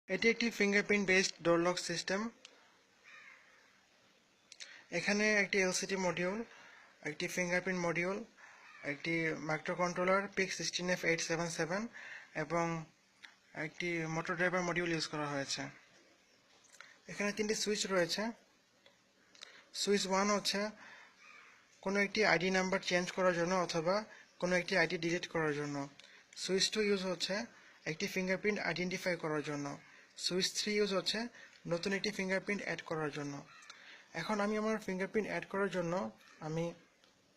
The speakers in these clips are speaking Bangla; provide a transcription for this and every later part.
এটি একটি fingerprint based door lock system. এখানে একটি এলসিডি মডিউল, একটি ফিঙ্গারপ্রিন্ট মডিউল, একটি মাইক্রোকন্ট্রোলার PIC16F877 এবং একটি মোটর ড্রাইভার মডিউল ইউজ করা হয়েছে। এখানে তিনটি সুইচ রয়েছে। সুইচ 1 হচ্ছে কোনো একটি আইডি নাম্বার চেঞ্জ করার জন্য অথবা কোনো একটি আইডি ডিলিট করার জন্য। সুইচ 2 ইউজ হচ্ছে একটি ফিঙ্গারপ্রিন্ট আইডেন্টিফাই করার জন্য। সুইচ 3 ইউজ হচ্ছে নতুন একটি ফিঙ্গারপ্রিন্ট অ্যাড করার জন্য। এখন আমি আমার ফিঙ্গারপ্রিন্ট অ্যাড করার জন্য আমি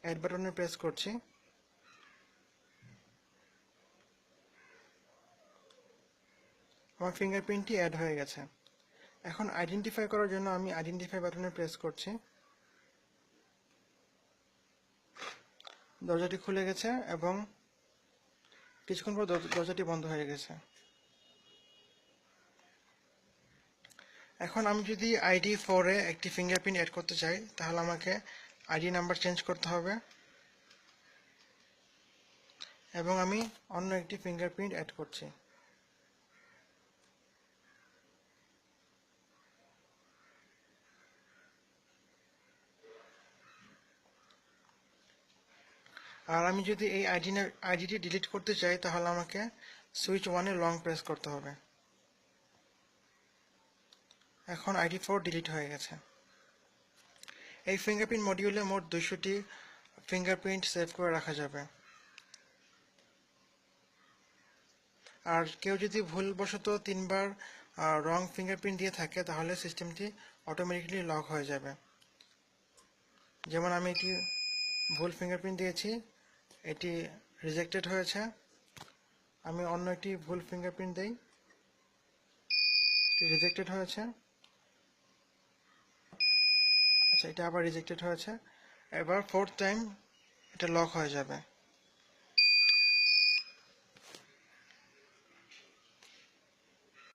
অ্যাড বাটনে প্রেস করছি। আমার ফিঙ্গারপ্রিন্টটি অ্যাড হয়ে গেছে। এখন আইডেন্টিফাই করার জন্য আমি আইডেন্টিফাই বাটনে প্রেস করছি। দরজাটি খুলে গেছে এবং কিছুক্ষণ পর দরজাটি বন্ধ হয়ে গেছে। এখন আমি যদি আইডি 4-এ একটি ফিঙ্গারপ্রিন্ট অ্যাড করতে চাই তাহলে আমাকে আইডি নাম্বার চেঞ্জ করতে হবে এবং আমি অন্য একটি ফিঙ্গারপ্রিন্ট অ্যাড করছি। আর আমি যদি এই আইডিটি ডিলিট করতে চাই তাহলে আমাকে সুইচ 1-এ লং প্রেস করতে হবে। এখন আইডি 4 ডিলিট হয়ে গেছে। এই ফিঙ্গারপ্রিন্ট মডিউলে মোট 200টি ফিঙ্গারপ্রিন্ট সেভ করে রাখা যাবে। আর কেউ যদি ভুলবশত 3বার রং ফিঙ্গারপ্রিন্ট দিয়ে থাকে তাহলে সিস্টেমটি অটোমেটিক্যালি লক হয়ে যাবে। যেমন আমি এটি ভুল ফিঙ্গারপ্রিন্ট দিয়েছি, এটি রিজেক্টেড হয়েছে। আমি অন্য একটি ভুল ফিঙ্গারপ্রিন্ট দেই, এটি রিজেক্টেড হয়েছে। আচ্ছা, এটা আবার রিজেক্টেড হয়েছে। এবার 4th টাইম এটা লক হয়ে যাবে।